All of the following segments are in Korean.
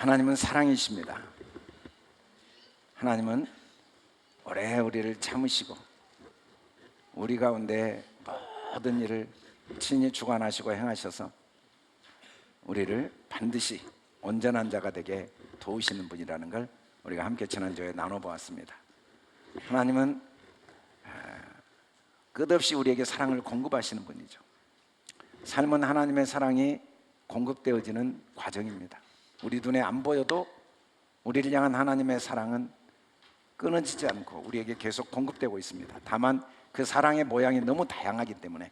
하나님은 사랑이십니다. 하나님은 오래 우리를 참으시고 우리 가운데 모든 일을 친히 주관하시고 행하셔서 우리를 반드시 온전한 자가 되게 도우시는 분이라는 걸 우리가 함께 지난주에 나눠보았습니다. 하나님은 끝없이 우리에게 사랑을 공급하시는 분이죠. 삶은 하나님의 사랑이 공급되어지는 과정입니다. 우리 눈에 안 보여도 우리를 향한 하나님의 사랑은 끊어지지 않고 우리에게 계속 공급되고 있습니다. 다만 그 사랑의 모양이 너무 다양하기 때문에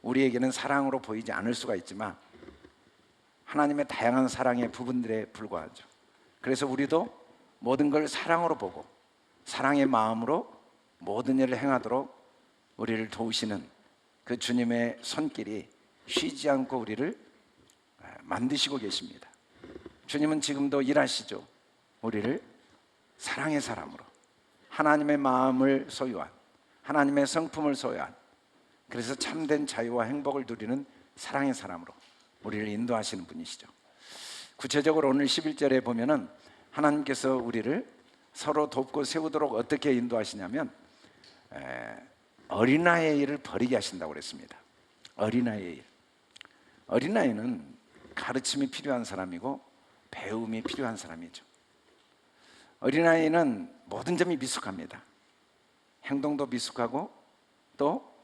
우리에게는 사랑으로 보이지 않을 수가 있지만 하나님의 다양한 사랑의 부분들에 불과하죠. 그래서 우리도 모든 걸 사랑으로 보고 사랑의 마음으로 모든 일을 행하도록 우리를 도우시는 그 주님의 손길이 쉬지 않고 우리를 만드시고 계십니다. 주님은 지금도 일하시죠. 우리를 사랑의 사람으로, 하나님의 마음을 소유한, 하나님의 성품을 소유한, 그래서 참된 자유와 행복을 누리는 사랑의 사람으로 우리를 인도하시는 분이시죠. 구체적으로 오늘 11절에 보면은 하나님께서 우리를 서로 돕고 세우도록 어떻게 인도하시냐면 어린아이의 일을 버리게 하신다고 그랬습니다. 어린아이의 일. 어린아이는 가르침이 필요한 사람이고 배움이 필요한 사람이죠. 어린아이는 모든 점이 미숙합니다. 행동도 미숙하고 또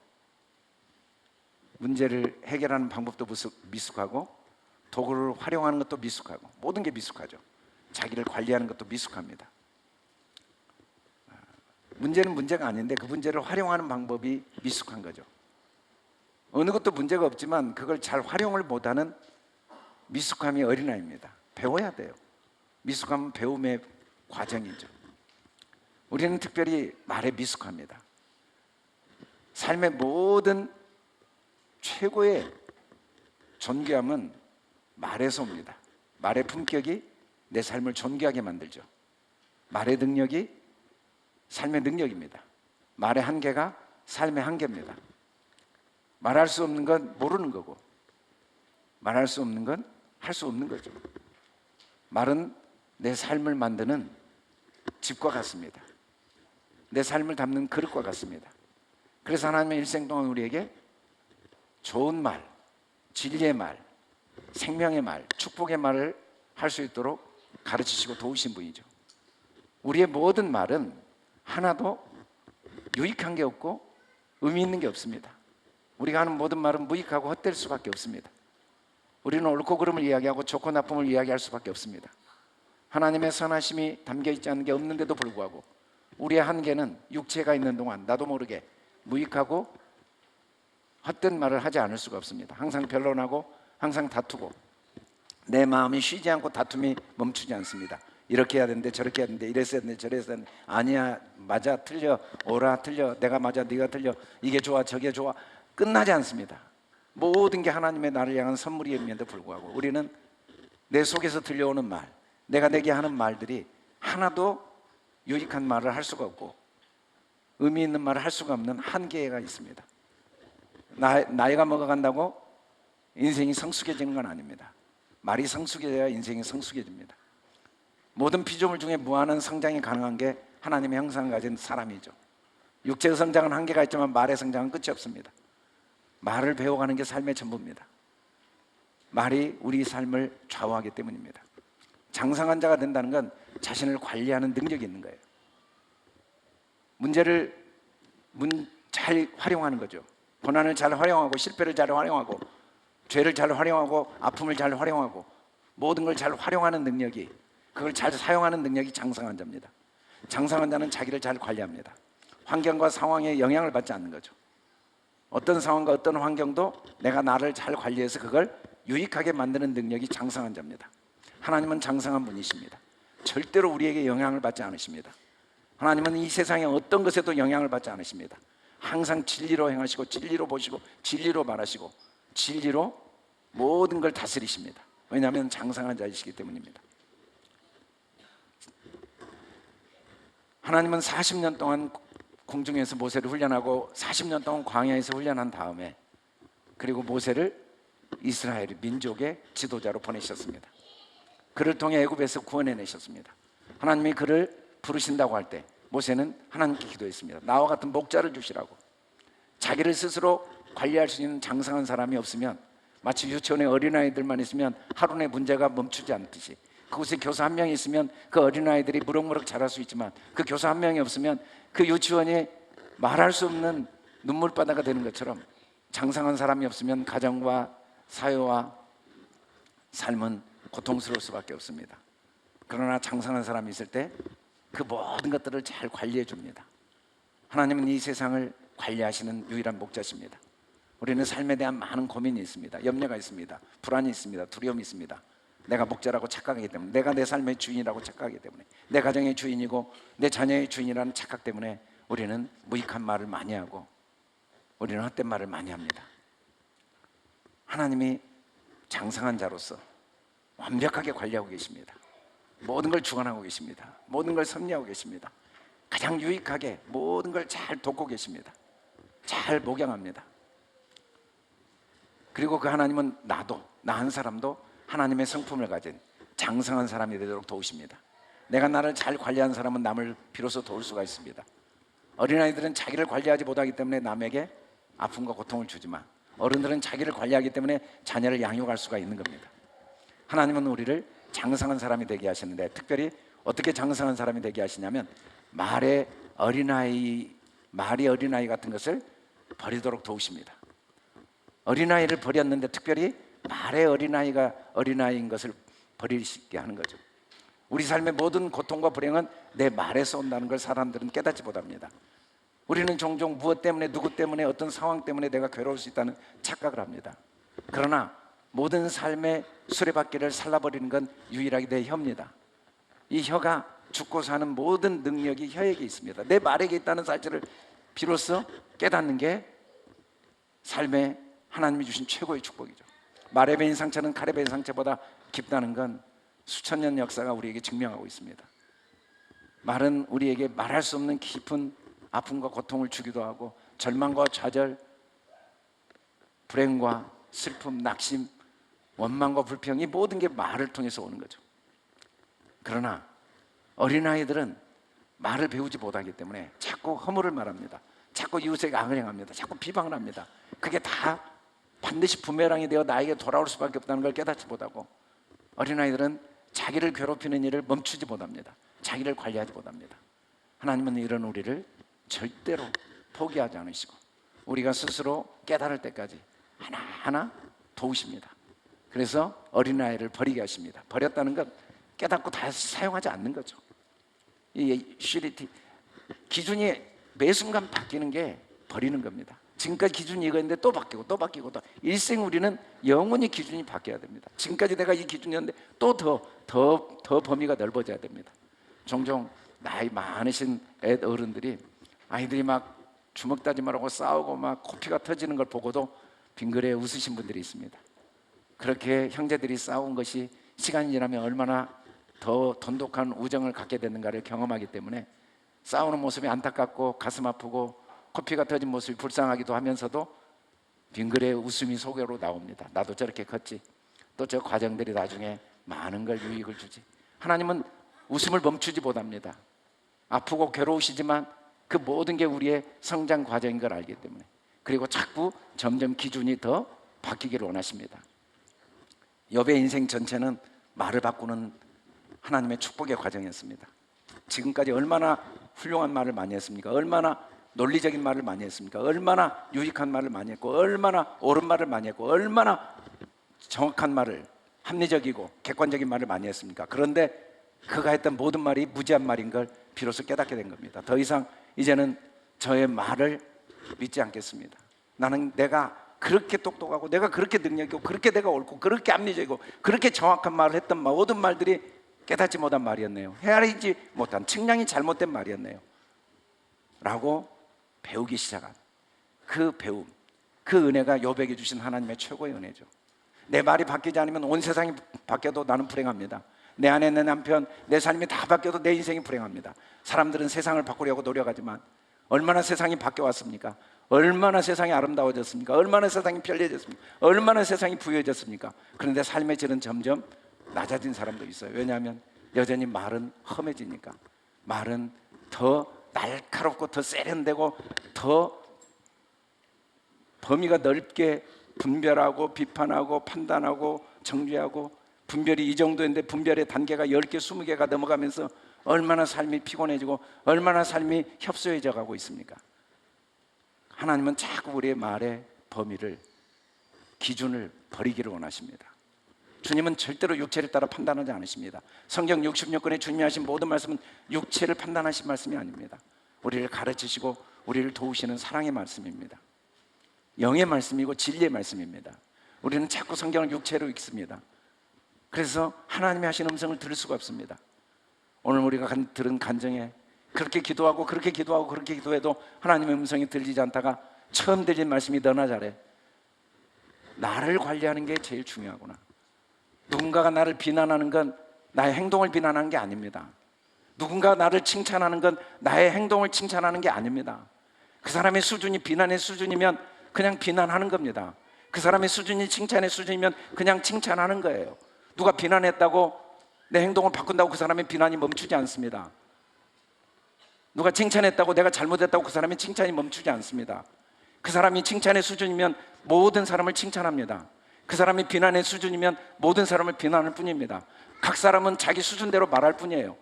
문제를 해결하는 방법도 미숙하고 도구를 활용하는 것도 미숙하고 모든 게 미숙하죠. 자기를 관리하는 것도 미숙합니다. 문제는 문제가 아닌데 그 문제를 활용하는 방법이 미숙한 거죠. 어느 것도 문제가 없지만 그걸 잘 활용을 못하는 미숙함이 어린아이입니다. 배워야 돼요. 미숙함은 배움의 과정이죠. 우리는 특별히 말에 미숙합니다. 삶의 모든 최고의 존귀함은 말에서 옵니다. 말의 품격이 내 삶을 존귀하게 만들죠. 말의 능력이 삶의 능력입니다. 말의 한계가 삶의 한계입니다. 말할 수 없는 건 모르는 거고 말할 수 없는 건 할 수 없는 거죠. 말은 내 삶을 만드는 집과 같습니다. 내 삶을 담는 그릇과 같습니다. 그래서 하나님의 일생 동안 우리에게 좋은 말, 진리의 말, 생명의 말, 축복의 말을 할 수 있도록 가르치시고 도우신 분이죠. 우리의 모든 말은 하나도 유익한 게 없고 의미 있는 게 없습니다. 우리가 하는 모든 말은 무익하고 헛될 수밖에 없습니다. 우리는 옳고 그름을 이야기하고 좋고 나쁨을 이야기할 수밖에 없습니다. 하나님의 선하심이 담겨있지 않은 게 없는데도 불구하고 우리의 한계는 육체가 있는 동안 나도 모르게 무익하고 헛된 말을 하지 않을 수가 없습니다. 항상 변론하고 항상 다투고 내 마음이 쉬지 않고 다툼이 멈추지 않습니다. 이렇게 해야 되는데 저렇게 해야 되는데 이랬어야 되는데 저랬어야 되는데 아니야 맞아 틀려 옳아 틀려 내가 맞아 네가 틀려 이게 좋아 저게 좋아 끝나지 않습니다. 모든 게 하나님의 나를 향한 선물임에도 불구하고 우리는 내 속에서 들려오는 말 내가 내게 하는 말들이 하나도 유익한 말을 할 수가 없고 의미 있는 말을 할 수가 없는 한계가 있습니다. 나이가 먹어간다고 인생이 성숙해지는 건 아닙니다. 말이 성숙해져야 인생이 성숙해집니다. 모든 피조물 중에 무한한 성장이 가능한 게 하나님의 형상을 가진 사람이죠. 육체의 성장은 한계가 있지만 말의 성장은 끝이 없습니다. 말을 배워가는 게 삶의 전부입니다. 말이 우리 삶을 좌우하기 때문입니다. 장성한 자가 된다는 건 자신을 관리하는 능력이 있는 거예요. 문제를 잘 활용하는 거죠. 고난을 잘 활용하고 실패를 잘 활용하고 죄를 잘 활용하고 아픔을 잘 활용하고 모든 걸 잘 활용하는 능력이 그걸 잘 사용하는 능력이 장성한 자입니다. 장성한 자는 자기를 잘 관리합니다. 환경과 상황에 영향을 받지 않는 거죠. 어떤 상황과 어떤 환경도 내가 나를 잘 관리해서 그걸 유익하게 만드는 능력이 장성한 자입니다. 하나님은 장성한 분이십니다. 절대로 우리에게 영향을 받지 않으십니다. 하나님은 이 세상에 어떤 것에도 영향을 받지 않으십니다. 항상 진리로 행하시고 진리로 보시고 진리로 말하시고 진리로 모든 걸 다스리십니다. 왜냐하면 장성한 자이시기 때문입니다. 하나님은 40년 동안 공중에서 모세를 훈련하고 40년 동안 광야에서 훈련한 다음에 그리고 모세를 이스라엘 민족의 지도자로 보내셨습니다. 그를 통해 애굽에서 구원해내셨습니다. 하나님이 그를 부르신다고 할 때 모세는 하나님께 기도했습니다. 나와 같은 목자를 주시라고. 자기를 스스로 관리할 수 있는 장성한 사람이 없으면, 마치 유치원에 어린아이들만 있으면 하루의 문제가 멈추지 않듯이, 그곳에 교사 한 명이 있으면 그 어린아이들이 무럭무럭 자랄 수 있지만, 그 교사 한 명이 없으면 그 유치원이 말할 수 없는 눈물바다가 되는 것처럼, 장성한 사람이 없으면 가정과 사회와 삶은 고통스러울 수밖에 없습니다. 그러나 장성한 사람이 있을 때 그 모든 것들을 잘 관리해 줍니다. 하나님은 이 세상을 관리하시는 유일한 목자십니다. 우리는 삶에 대한 많은 고민이 있습니다. 염려가 있습니다. 불안이 있습니다. 두려움이 있습니다. 내가 목자라고 착각하기 때문에, 내가 내 삶의 주인이라고 착각하기 때문에, 내 가정의 주인이고 내 자녀의 주인이라는 착각 때문에 우리는 무익한 말을 많이 하고 우리는 헛된 말을 많이 합니다. 하나님이 장성한 자로서 완벽하게 관리하고 계십니다. 모든 걸 주관하고 계십니다. 모든 걸 섭리하고 계십니다. 가장 유익하게 모든 걸 잘 돕고 계십니다. 잘 목양합니다. 그리고 그 하나님은 나 한 사람도 하나님의 성품을 가진 장성한 사람이 되도록 도우십니다. 내가 나를 잘 관리하는 사람은 남을 비로소 도울 수가 있습니다. 어린아이들은 자기를 관리하지 못하기 때문에 남에게 아픔과 고통을 주지만, 어른들은 자기를 관리하기 때문에 자녀를 양육할 수가 있는 겁니다. 하나님은 우리를 장성한 사람이 되게 하셨는데, 특별히 어떻게 장성한 사람이 되게 하시냐면, 말이 어린아이 같은 것을 버리도록 도우십니다. 어린아이를 버렸는데 특별히 말의 어린아이인 것을 버리시게 하는 거죠. 우리 삶의 모든 고통과 불행은 내 말에서 온다는 걸 사람들은 깨닫지 못합니다. 우리는 종종 무엇 때문에, 누구 때문에, 어떤 상황 때문에 내가 괴로울 수 있다는 착각을 합니다. 그러나 모든 삶의 수레바퀴를 살라버리는 건 유일하게 내 혀입니다. 이 혀가 죽고 사는 모든 능력이 혀에게 있습니다. 내 말에게 있다는 사실을 비로소 깨닫는 게 삶에 하나님이 주신 최고의 축복이죠. 말에 베인 상처는 칼에 베인 상처보다 깊다는 건 수천 년 역사가 우리에게 증명하고 있습니다. 말은 우리에게 말할 수 없는 깊은 아픔과 고통을 주기도 하고, 절망과 좌절, 불행과 슬픔, 낙심, 원망과 불평이 모든 게 말을 통해서 오는 거죠. 그러나 어린아이들은 말을 배우지 못하기 때문에 자꾸 허물을 말합니다. 자꾸 이웃에게 악을 행합니다. 자꾸 비방을 합니다. 그게 다 반드시 부메랑이 되어 나에게 돌아올 수밖에 없다는 걸 깨닫지 못하고, 어린아이들은 자기를 괴롭히는 일을 멈추지 못합니다. 자기를 관리하지 못합니다. 하나님은 이런 우리를 절대로 포기하지 않으시고 우리가 스스로 깨달을 때까지 하나하나 도우십니다. 그래서 어린아이를 버리게 하십니다. 버렸다는 건 깨닫고 다시 사용하지 않는 거죠. 이 슈리티 기준이 매 순간 바뀌는 게 버리는 겁니다. 지금까지 기준이 이거였는데 또 바뀌고 또 바뀌고, 또 일생 우리는 영원히 기준이 바뀌어야 됩니다. 지금까지 내가 이 기준이었는데 또 더 범위가 넓어져야 됩니다. 종종 나이 많으신 어른들이 아이들이 막 주먹 다짐하라고 싸우고 막 코피가 터지는 걸 보고도 빙그레 웃으신 분들이 있습니다. 그렇게 형제들이 싸운 것이 시간이 지나면 얼마나 더 돈독한 우정을 갖게 되는가를 경험하기 때문에 싸우는 모습이 안타깝고 가슴 아프고 코피가 터진 모습이 불쌍하기도 하면서도 빙그레 웃음이 속으로 나옵니다. 나도 저렇게 컸지. 또 저 과정들이 나중에 많은 걸 유익을 주지. 하나님은 웃음을 멈추지 못합니다. 아프고 괴로우시지만 그 모든 게 우리의 성장 과정인 걸 알기 때문에, 그리고 자꾸 점점 기준이 더 바뀌기를 원하십니다. 욥의 인생 전체는 말을 바꾸는 하나님의 축복의 과정이었습니다. 지금까지 얼마나 훌륭한 말을 많이 했습니까? 얼마나 논리적인 말을 많이 했습니까? 얼마나 유익한 말을 많이 했고, 얼마나 옳은 말을 많이 했고, 얼마나 정확한 말을, 합리적이고 객관적인 말을 많이 했습니까? 그런데 그가 했던 모든 말이 무지한 말인 걸 비로소 깨닫게 된 겁니다. 더 이상 이제는 저의 말을 믿지 않겠습니다. 나는 내가 그렇게 똑똑하고, 내가 그렇게 능력있고, 그렇게 내가 옳고, 그렇게 합리적이고, 그렇게 정확한 말을 했던 모든 말들이 깨닫지 못한 말이었네요. 헤아리지 못한, 측량이 잘못된 말이었네요 라고 배우기 시작한 그 배움, 그 은혜가 욥에게 주신 하나님의 최고의 은혜죠. 내 말이 바뀌지 않으면 온 세상이 바뀌어도 나는 불행합니다. 내 안에 내 남편, 내 삶이 다 바뀌어도 내 인생이 불행합니다. 사람들은 세상을 바꾸려고 노력하지만 얼마나 세상이 바뀌어왔습니까? 얼마나 세상이 아름다워졌습니까? 얼마나 세상이 편리해졌습니까? 얼마나 세상이 부유해졌습니까? 그런데 삶의 질은 점점 낮아진 사람도 있어요. 왜냐하면 여전히 말은 험해지니까. 말은 더 날카롭고 더 세련되고 더 범위가 넓게 분별하고 비판하고 판단하고 정죄하고, 분별이 이 정도인데 분별의 단계가 10개 20개가 넘어가면서 얼마나 삶이 피곤해지고 얼마나 삶이 협소해져 가고 있습니까? 하나님은 자꾸 우리의 말의 범위를, 기준을 버리기를 원하십니다. 주님은 절대로 육체를 따라 판단하지 않으십니다. 성경 66권에 주님이 하신 모든 말씀은 육체를 판단하신 말씀이 아닙니다. 우리를 가르치시고 우리를 도우시는 사랑의 말씀입니다. 영의 말씀이고 진리의 말씀입니다. 우리는 자꾸 성경을 육체로 읽습니다. 그래서 하나님이 하신 음성을 들을 수가 없습니다. 오늘 우리가 들은 간증에 그렇게 기도하고 그렇게 기도하고 그렇게 기도해도 하나님의 음성이 들리지 않다가 처음 들린 말씀이 너나 잘해. 나를 관리하는 게 제일 중요하구나. 누군가가 나를 비난하는 건 나의 행동을 비난하는 게 아닙니다. 누군가가 나를 칭찬하는 건 나의 행동을 칭찬하는 게 아닙니다. 그 사람의 수준이 비난의 수준이면 그냥 비난하는 겁니다. 그 사람의 수준이 칭찬의 수준이면 그냥 칭찬하는 거예요. 누가 비난했다고 내 행동을 바꾼다고 그 사람의 비난이 멈추지 않습니다. 누가 칭찬했다고 내가 잘못했다고 그 사람의 칭찬이 멈추지 않습니다. 그 사람이 칭찬의 수준이면 모든 사람을 칭찬합니다. 그 사람이 비난의 수준이면 모든 사람을 비난할 뿐입니다. 각 사람은 자기 수준대로 말할 뿐이에요.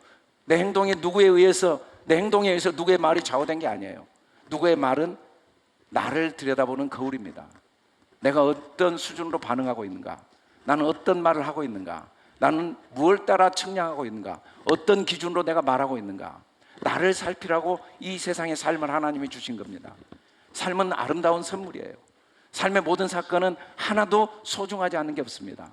내 행동에 의해서 누구의 말이 좌우된 게 아니에요. 누구의 말은 나를 들여다보는 거울입니다. 내가 어떤 수준으로 반응하고 있는가? 나는 어떤 말을 하고 있는가? 나는 무엇을 따라 측량하고 있는가? 어떤 기준으로 내가 말하고 있는가? 나를 살피라고 이 세상의 삶을 하나님이 주신 겁니다. 삶은 아름다운 선물이에요. 삶의 모든 사건은 하나도 소중하지 않은 게 없습니다.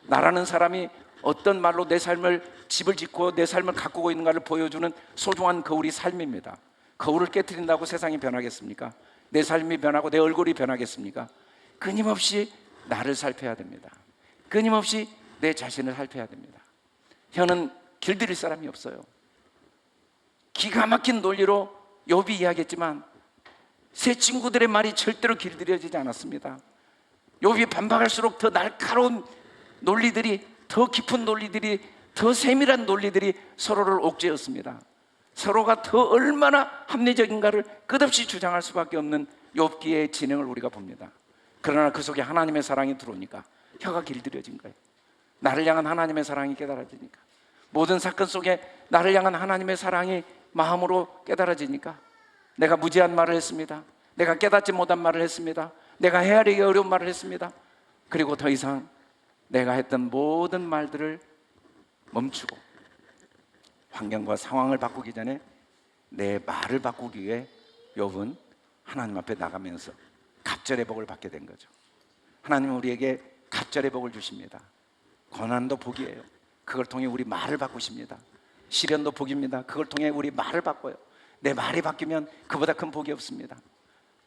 나라는 사람이 어떤 말로 내 삶을 집을 짓고 내 삶을 가꾸고 있는가를 보여주는 소중한 거울이 삶입니다. 거울을 깨트린다고 세상이 변하겠습니까? 내 삶이 변하고 내 얼굴이 변하겠습니까? 끊임없이 나를 살펴야 됩니다. 끊임없이 내 자신을 살펴야 됩니다. 혀는 길들일 사람이 없어요. 기가 막힌 논리로 욥이 이야기했지만 새 친구들의 말이 절대로 길들여지지 않았습니다. 욥이 반박할수록 더 날카로운 논리들이, 더 깊은 논리들이, 더 세밀한 논리들이 서로를 옥죄었습니다. 서로가 더 얼마나 합리적인가를 끝없이 주장할 수밖에 없는 욥기의 진행을 우리가 봅니다. 그러나 그 속에 하나님의 사랑이 들어오니까 혀가 길들여진 거예요. 나를 향한 하나님의 사랑이 깨달아지니까, 모든 사건 속에 나를 향한 하나님의 사랑이 마음으로 깨달아지니까 내가 무지한 말을 했습니다. 내가 깨닫지 못한 말을 했습니다. 내가 헤아리기 어려운 말을 했습니다. 그리고 더 이상 내가 했던 모든 말들을 멈추고 환경과 상황을 바꾸기 전에 내 말을 바꾸기 위해 욥은 하나님 앞에 나가면서 갑절의 복을 받게 된 거죠. 하나님은 우리에게 갑절의 복을 주십니다. 고난도 복이에요. 그걸 통해 우리 말을 바꾸십니다. 시련도 복입니다. 그걸 통해 우리 말을 바꿔요. 내 말이 바뀌면 그보다 큰 복이 없습니다.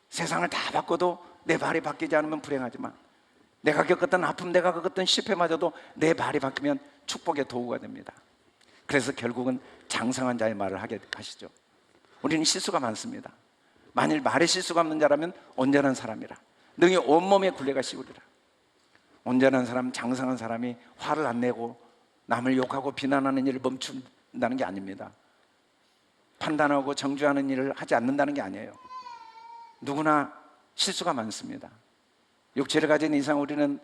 세상을 다 바꿔도 내 말이 바뀌지 않으면 불행하지만, 내가 겪었던 아픔, 내가 겪었던 실패마저도 내 말이 바뀌면 축복의 도구가 됩니다. 그래서 결국은 장성한 자의 말을 하게 하시죠. 우리는 실수가 많습니다. 만일 말에 실수가 없는 자라면 온전한 사람이라, 능히 온몸에 굴레가 씌우리라. 온전한 사람, 장성한 사람이 화를 안 내고 남을 욕하고 비난하는 일을 멈춘다는 게 아닙니다. 판단하고 정죄하는 일을 하지 않는다는 게 아니에요. 누구나 실수가 많습니다. 육체를 가진 이상 우리는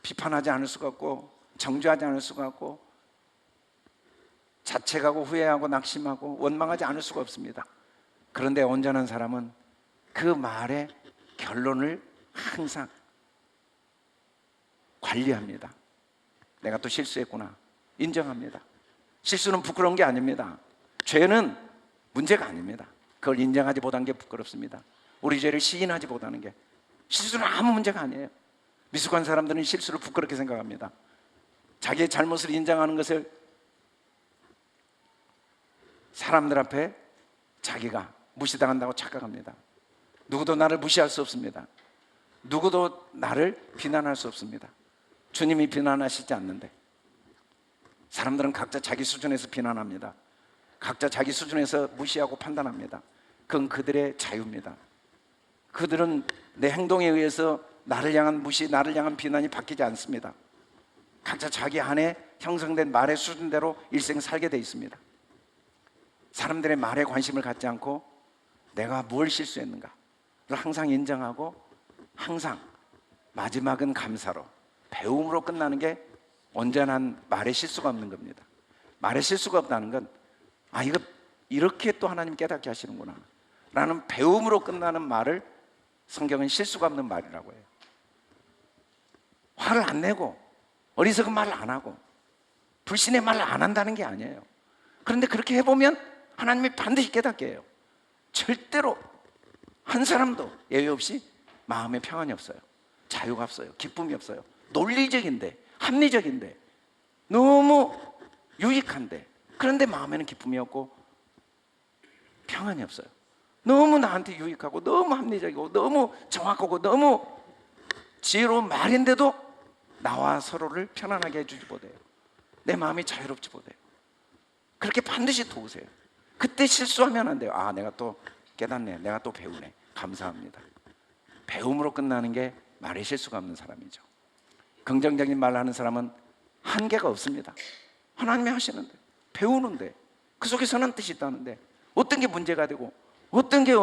비판하지 않을 수가 없고 정죄하지 않을 수가 없고 자책하고 후회하고 낙심하고 원망하지 않을 수가 없습니다. 그런데 온전한 사람은 그 말의 결론을 항상 관리합니다. 내가 또 실수했구나, 인정합니다. 실수는 부끄러운 게 아닙니다. 죄는 문제가 아닙니다. 그걸 인정하지 못한 게 부끄럽습니다. 우리 죄를 시인하지 못하는 게, 실수는 아무 문제가 아니에요. 미숙한 사람들은 실수를 부끄럽게 생각합니다. 자기의 잘못을 인정하는 것을 사람들 앞에 자기가 무시당한다고 착각합니다. 누구도 나를 무시할 수 없습니다. 누구도 나를 비난할 수 없습니다. 주님이 비난하시지 않는데 사람들은 각자 자기 수준에서 비난합니다. 각자 자기 수준에서 무시하고 판단합니다. 그건 그들의 자유입니다. 그들은 내 행동에 의해서 나를 향한 무시, 나를 향한 비난이 바뀌지 않습니다. 각자 자기 안에 형성된 말의 수준대로 일생 살게 돼 있습니다. 사람들의 말에 관심을 갖지 않고 내가 뭘 실수했는가를 항상 인정하고 항상 마지막은 감사로, 배움으로 끝나는 게 온전한 말의 실수가 없는 겁니다. 말의 실수가 없다는 건 이거 이렇게 또 하나님 깨닫게 하시는구나 라는 배움으로 끝나는 말을 성경은 실수가 없는 말이라고 해요. 화를 안 내고 어리석은 말을 안 하고 불신의 말을 안 한다는 게 아니에요. 그런데 그렇게 해보면 하나님이 반드시 깨닫게 해요. 절대로 한 사람도 예외 없이 마음에 평안이 없어요. 자유가 없어요. 기쁨이 없어요. 논리적인데, 합리적인데, 너무 유익한데, 그런데 마음에는 기쁨이 없고 평안이 없어요. 너무 나한테 유익하고 너무 합리적이고 너무 정확하고 너무 지혜로운 말인데도 나와 서로를 편안하게 해주지 못해요. 내 마음이 자유롭지 못해요. 그렇게 반드시 도우세요. 그때 실수하면 안 돼요. 내가 또 깨닫네, 내가 또 배우네, 감사합니다. 배움으로 끝나는 게 말의 실수가 없는 사람이죠. 긍정적인 말을 하는 사람은 한계가 없습니다. 하나님이 하시는데, 배우는데, 그 속에 선한 뜻이 있다는데 어떤 게 문제가 되고 어떤 게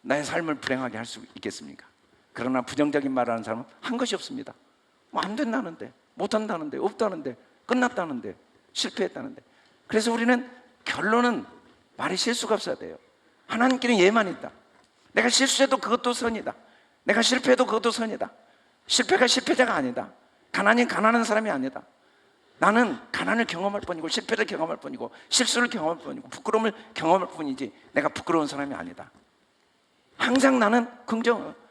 나의 삶을 불행하게 할 수 있겠습니까? 그러나 부정적인 말을 하는 사람은 한 것이 없습니다. 안 된다는데, 못한다는데, 없다는데, 끝났다는데, 실패했다는데. 그래서 우리는 결론은 말에 실수가 없어야 돼요. 하나님께는 예만 있다. 내가 실수해도 그것도 선이다. 내가 실패해도 그것도 선이다. 실패가 실패자가 아니다. 가난이 가난한 사람이 아니다. 나는 가난을 경험할 뿐이고 실패를 경험할 뿐이고 실수를 경험할 뿐이고 부끄러움을 경험할 뿐이지 내가 부끄러운 사람이 아니다. 항상 나는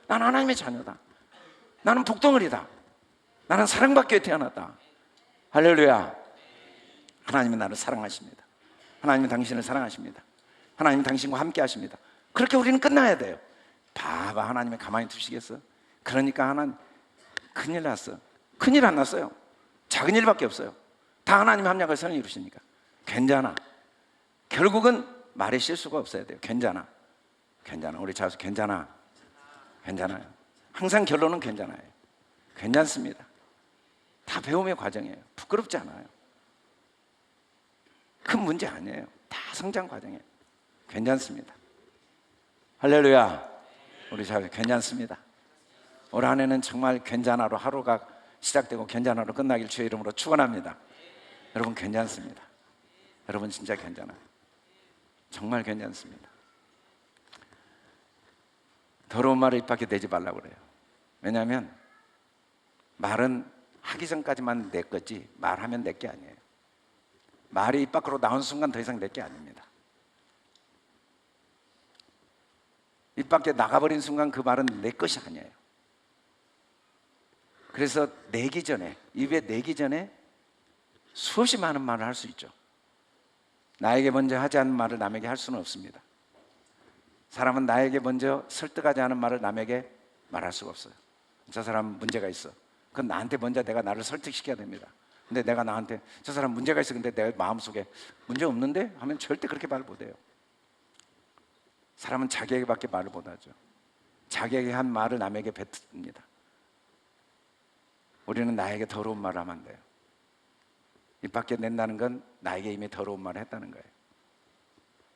나는 하나님의 자녀다. 나는 복덩어리다. 나는 사랑받기 위해 태어났다. 할렐루야. 하나님은 나를 사랑하십니다. 하나님은 당신을 사랑하십니다. 하나님은 당신과 함께 하십니다. 그렇게 우리는 끝나야 돼요. 봐봐, 하나님이 가만히 두시겠어? 그러니까 하나님 큰일 났어. 큰일 안 났어요. 작은 일밖에 없어요. 다 하나님 합력을 선을 이루시니까 괜찮아. 결국은 말에 실수가 없어야 돼요. 괜찮아. 우리 자수 괜찮아. 괜찮아요. 항상 결론은 괜찮아요. 괜찮습니다. 다 배움의 과정이에요. 부끄럽지 않아요. 큰 문제 아니에요. 다 성장 과정이에요. 괜찮습니다. 할렐루야. 우리 자수 괜찮습니다. 올 한 해는 정말 괜찮아로 하루가 시작되고 괜찮아로 끝나길 주의 이름으로 축원합니다. 여러분 괜찮습니다. 여러분 진짜 괜찮아요. 정말 괜찮습니다. 더러운 말을 입 밖에 내지 말라고 그래요. 왜냐하면 말은 하기 전까지만 내 거지 말하면 내 게 아니에요. 말이 입 밖으로 나온 순간 더 이상 내 게 아닙니다. 입 밖에 나가버린 순간 그 말은 내 것이 아니에요. 그래서 내기 전에, 입에 내기 전에 수없이 많은 말을 할 수 있죠. 나에게 먼저 하지 않은 말을 남에게 할 수는 없습니다. 사람은 나에게 먼저 설득하지 않은 말을 남에게 말할 수가 없어요. 저 사람 문제가 있어. 그건 나한테 먼저 내가 나를 설득시켜야 됩니다. 근데 내가 나한테 저 사람 문제가 있어. 근데 내 마음속에 문제 없는데? 하면 절대 그렇게 말을 못해요. 사람은 자기에게밖에 말을 못하죠. 자기에게 한 말을 남에게 뱉습니다. 우리는 나에게 더러운 말을 하면 안 돼요. 입 밖에 낸다는 건 나에게 이미 더러운 말을 했다는 거예요.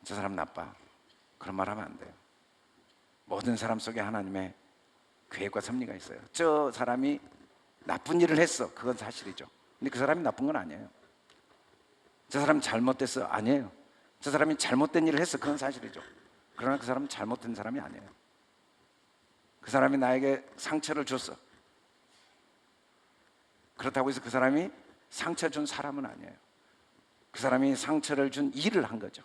저 사람 나빠. 그런 말 하면 안 돼요. 모든 사람 속에 하나님의 계획과 섭리가 있어요. 저 사람이 나쁜 일을 했어. 그건 사실이죠. 근데 그 사람이 나쁜 건 아니에요. 저 사람이 잘못됐어. 아니에요. 저 사람이 잘못된 일을 했어. 그건 사실이죠. 그러나 그 사람은 잘못된 사람이 아니에요. 그 사람이 나에게 상처를 줬어. 그렇다고 해서 그 사람이 상처 준 사람은 아니에요. 그 사람이 상처를 준 일을 한 거죠.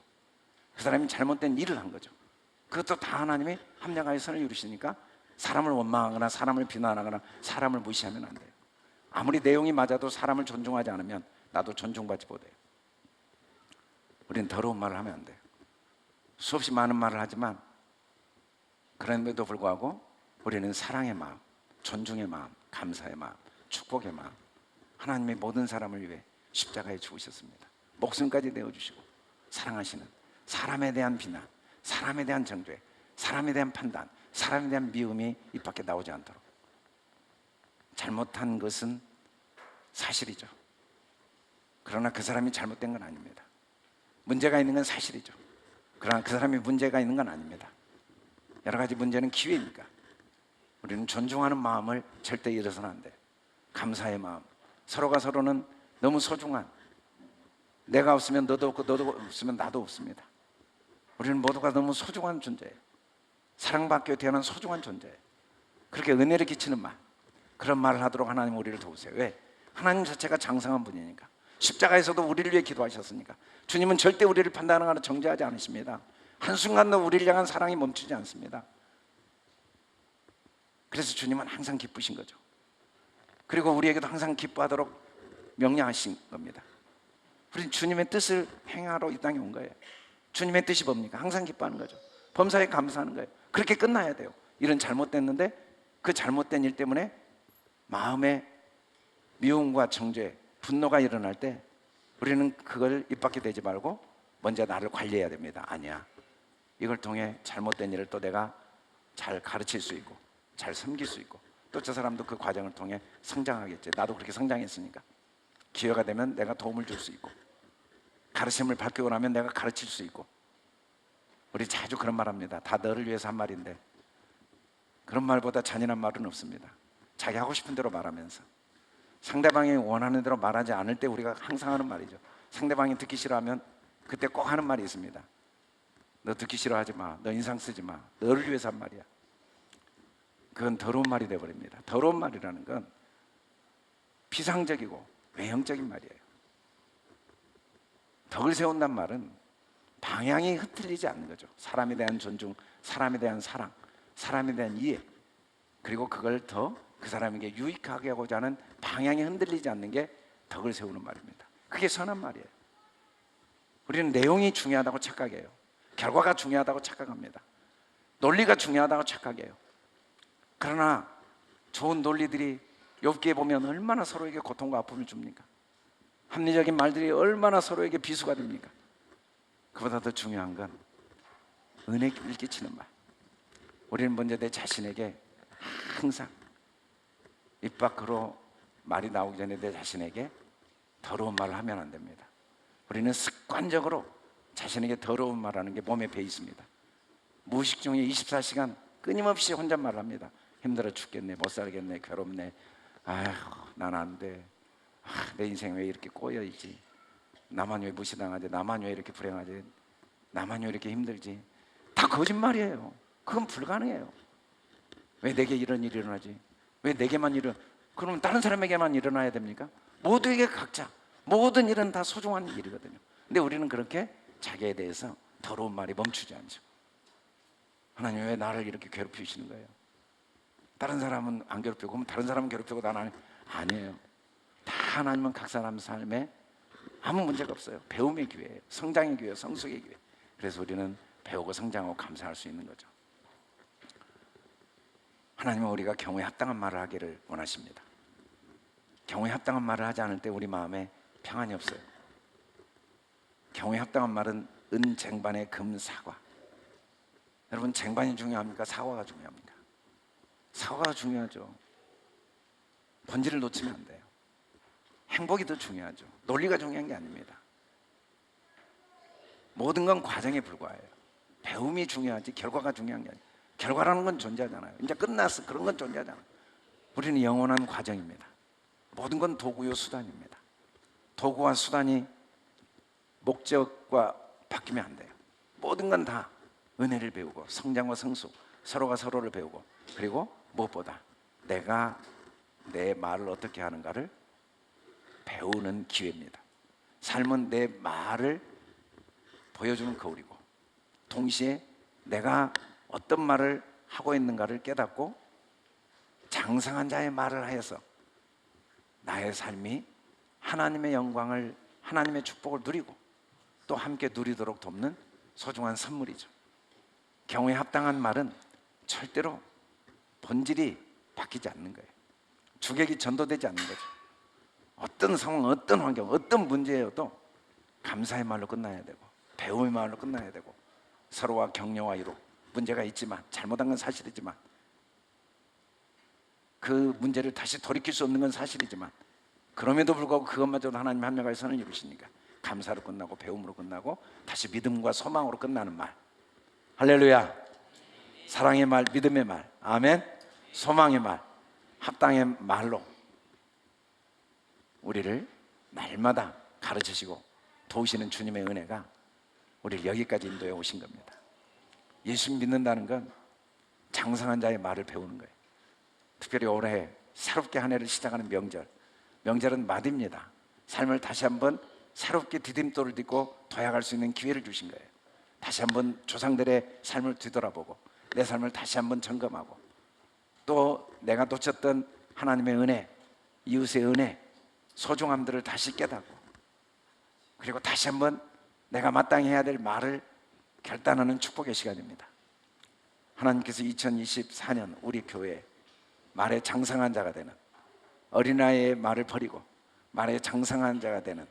그 사람이 잘못된 일을 한 거죠. 그것도 다 하나님이 합력하여 선을 이루시니까 사람을 원망하거나 사람을 비난하거나 사람을 무시하면 안 돼요. 아무리 내용이 맞아도 사람을 존중하지 않으면 나도 존중받지 못해요. 우리는 더러운 말을 하면 안 돼요. 수없이 많은 말을 하지만 그럼에도 불구하고 우리는 사랑의 마음, 존중의 마음, 감사의 마음, 축복의 마음, 하나님의 모든 사람을 위해 십자가에 죽으셨습니다. 목숨까지 내어주시고 사랑하시는 사람에 대한 비난, 사람에 대한 정죄, 사람에 대한 판단, 사람에 대한 미움이 입 밖에 나오지 않도록. 잘못한 것은 사실이죠. 그러나 그 사람이 잘못된 건 아닙니다. 문제가 있는 건 사실이죠. 그러나 그 사람이 문제가 있는 건 아닙니다. 여러 가지 문제는 기회니까 우리는 존중하는 마음을 절대 잃어서는 안 돼요. 감사의 마음, 서로가 서로는 너무 소중한, 내가 없으면 너도 없고 너도 없으면 나도 없습니다. 우리는 모두가 너무 소중한 존재예요. 사랑받게 태어난 소중한 존재예요. 그렇게 은혜를 끼치는 말, 그런 말을 하도록 하나님 우리를 도우세요. 왜? 하나님 자체가 장성한 분이니까. 십자가에서도 우리를 위해 기도하셨으니까. 주님은 절대 우리를 판단하거나 정죄하지 않으십니다. 한순간도 우리를 향한 사랑이 멈추지 않습니다. 그래서 주님은 항상 기쁘신 거죠. 그리고 우리에게도 항상 기뻐하도록 명령하신 겁니다. 우리는 주님의 뜻을 행하러 이 땅에 온 거예요. 주님의 뜻이 뭡니까? 항상 기뻐하는 거죠. 범사에 감사하는 거예요. 그렇게 끝나야 돼요. 일은 잘못됐는데 그 잘못된 일 때문에 마음에 미움과 정죄, 분노가 일어날 때 우리는 그걸 입 밖에 대지 말고 먼저 나를 관리해야 됩니다. 아니야, 이걸 통해 잘못된 일을 또 내가 잘 가르칠 수 있고 잘 섬길 수 있고 또 저 사람도 그 과정을 통해 성장하겠지. 나도 그렇게 성장했으니까 기회가 되면 내가 도움을 줄 수 있고 가르침을 받고 나면 내가 가르칠 수 있고. 우리 자주 그런 말 합니다. 다 너를 위해서 한 말인데 그런 말보다 잔인한 말은 없습니다. 자기 하고 싶은 대로 말하면서 상대방이 원하는 대로 말하지 않을 때 우리가 항상 하는 말이죠. 상대방이 듣기 싫어하면 그때 꼭 하는 말이 있습니다. 너 듣기 싫어하지 마. 너 인상 쓰지 마. 너를 위해서 한 말이야. 그건 더러운 말이 되어버립니다. 더러운 말이라는 건 피상적이고 외형적인 말이에요. 덕을 세운단 말은 방향이 흐트리지 않는 거죠. 사람에 대한 존중, 사람에 대한 사랑, 사람에 대한 이해, 그리고 그걸 더 그 사람에게 유익하게 하고자 하는 방향이 흔들리지 않는 게 덕을 세우는 말입니다. 그게 선한 말이에요. 우리는 내용이 중요하다고 착각해요. 결과가 중요하다고 착각합니다. 논리가 중요하다고 착각해요. 그러나 좋은 논리들이 욥기에 보면 얼마나 서로에게 고통과 아픔을 줍니까? 합리적인 말들이 얼마나 서로에게 비수가 됩니까? 그보다 더 중요한 건 은혜를 끼치는 말. 우리는 먼저 내 자신에게 항상 입 밖으로 말이 나오기 전에 내 자신에게 더러운 말을 하면 안 됩니다. 우리는 습관적으로 자신에게 더러운 말하는 게 몸에 배 있습니다. 무의식 중에 24시간 끊임없이 혼잣말을 합니다. 힘들어 죽겠네, 못 살겠네, 괴롭네, 아휴 난 안 돼, 내 인생 왜 이렇게 꼬여있지, 나만 왜 무시당하지, 나만 왜 이렇게 불행하지, 나만 왜 이렇게 힘들지. 다 거짓말이에요. 그건 불가능해요. 왜 내게 이런 일이 일어나지? 왜 내게만 그러면 다른 사람에게만 일어나야 됩니까? 모두에게 각자, 모든 일은 다 소중한 일이거든요. 근데 우리는 그렇게 자기에 대해서 더러운 말이 멈추지 않죠. 하나님 왜 나를 이렇게 괴롭히시는 거예요? 다른 사람은 안 괴롭히고 그럼 다른 사람은 괴롭히고 나는 아니에요. 다 하나님은 각 사람 삶에 아무 문제가 없어요. 배움의 기회예요. 성장의 기회예요. 성숙의 기회. 그래서 우리는 배우고 성장하고 감사할 수 있는 거죠. 하나님은 우리가 경우에 합당한 말을 하기를 원하십니다. 경우에 합당한 말을 하지 않을 때 우리 마음에 평안이 없어요. 경우에 합당한 말은 은 쟁반에 금 사과. 여러분, 쟁반이 중요합니까? 사과가 중요합니까? 사과가 중요하죠. 본질을 놓치면 안 돼요. 행복이 더 중요하죠. 논리가 중요한 게 아닙니다. 모든 건 과정에 불과해요. 배움이 중요하지 결과가 중요한 게 아니에요. 결과라는 건 존재하잖아요. 이제 끝났어. 그런 건 존재하잖아요. 우리는 영원한 과정입니다. 모든 건 도구요 수단입니다. 도구와 수단이 목적과 바뀌면 안 돼요. 모든 건 다 은혜를 배우고 성장과 성숙, 서로가 서로를 배우고, 그리고 무엇보다 내가 내 말을 어떻게 하는가를 배우는 기회입니다. 삶은 내 말을 보여주는 거울이고, 동시에 내가 어떤 말을 하고 있는가를 깨닫고 장성한 자의 말을 하여서 나의 삶이 하나님의 영광을, 하나님의 축복을 누리고 또 함께 누리도록 돕는 소중한 선물이죠. 경우에 합당한 말은 절대로 본질이 바뀌지 않는 거예요. 주객이 전도되지 않는 거죠. 어떤 상황, 어떤 환경, 어떤 문제여도 감사의 말로 끝나야 되고 배움의 말로 끝나야 되고, 서로와 격려와 위로, 문제가 있지만 잘못한 건 사실이지만 그 문제를 다시 돌이킬 수 없는 건 사실이지만 그럼에도 불구하고 그것마저도 하나님 한 명의 선을 이루시니까 감사로 끝나고 배움으로 끝나고 다시 믿음과 소망으로 끝나는 말. 할렐루야. 사랑의 말, 믿음의 말, 아멘. 소망의 말, 합당의 말로 우리를 날마다 가르치시고 도우시는 주님의 은혜가 우리를 여기까지 인도해 오신 겁니다. 예수 믿는다는 건 장성한 자의 말을 배우는 거예요. 특별히 올해 새롭게 한 해를 시작하는 명절, 명절은 마디입니다. 삶을 다시 한번 새롭게 디딤돌을 딛고 도약할 수 있는 기회를 주신 거예요. 다시 한번 조상들의 삶을 뒤돌아보고 내 삶을 다시 한번 점검하고 또 내가 놓쳤던 하나님의 은혜, 이웃의 은혜, 소중함들을 다시 깨닫고 그리고 다시 한번 내가 마땅히 해야 될 말을 결단하는 축복의 시간입니다. 하나님께서 2024년 우리 교회 말에 장성한 자가 되는, 어린아이의 말을 버리고 말에 장성한 자가 되는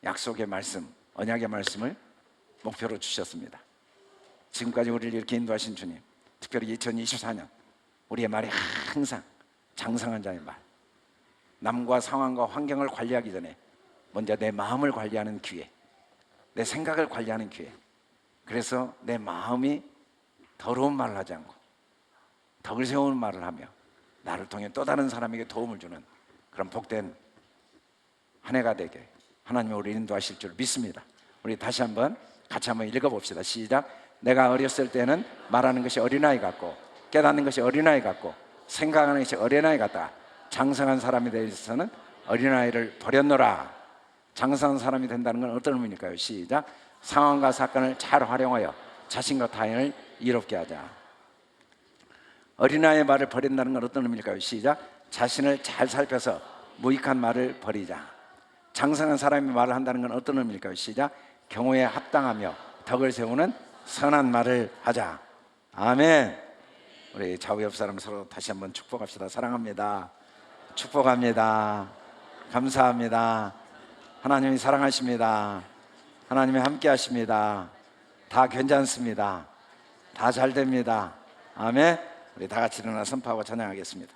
약속의 말씀, 언약의 말씀을 목표로 주셨습니다. 지금까지 우리를 이렇게 인도하신 주님, 특별히 2024년 우리의 말이 항상 장성한 자의 말, 남과 상황과 환경을 관리하기 전에 먼저 내 마음을 관리하는 기회, 내 생각을 관리하는 기회. 그래서 내 마음이 더러운 말을 하지 않고 덕을 세우는 말을 하며 나를 통해 또 다른 사람에게 도움을 주는 그런 복된 한 해가 되게 하나님이 우리를 인도하실 줄 믿습니다. 우리 다시 한번 같이 한번 읽어봅시다. 시작. 내가 어렸을 때는 말하는 것이 어린아이 같고 깨닫는 것이 어린아이 같고 생각하는 것이 어린아이 같다. 장성한 사람이 되어서는 어린아이를 버렸노라. 장성한 사람이 된다는 건 어떤 의미일까요? 시작. 상황과 사건을 잘 활용하여 자신과 타인을 이롭게 하자. 어린아이의 말을 버린다는 건 어떤 의미일까요? 시작. 자신을 잘 살펴서 무익한 말을 버리자. 장성한 사람이 말을 한다는 건 어떤 의미일까요? 시작. 경우에 합당하며 덕을 세우는 선한 말을 하자. 아멘. 우리 좌우 옆 사람 서로 다시 한번 축복합시다. 사랑합니다. 축복합니다. 감사합니다. 하나님이 사랑하십니다. 하나님이 함께 하십니다. 다 괜찮습니다. 다 잘 됩니다. 아멘. 우리 다 같이 일어나 선포하고 찬양하겠습니다.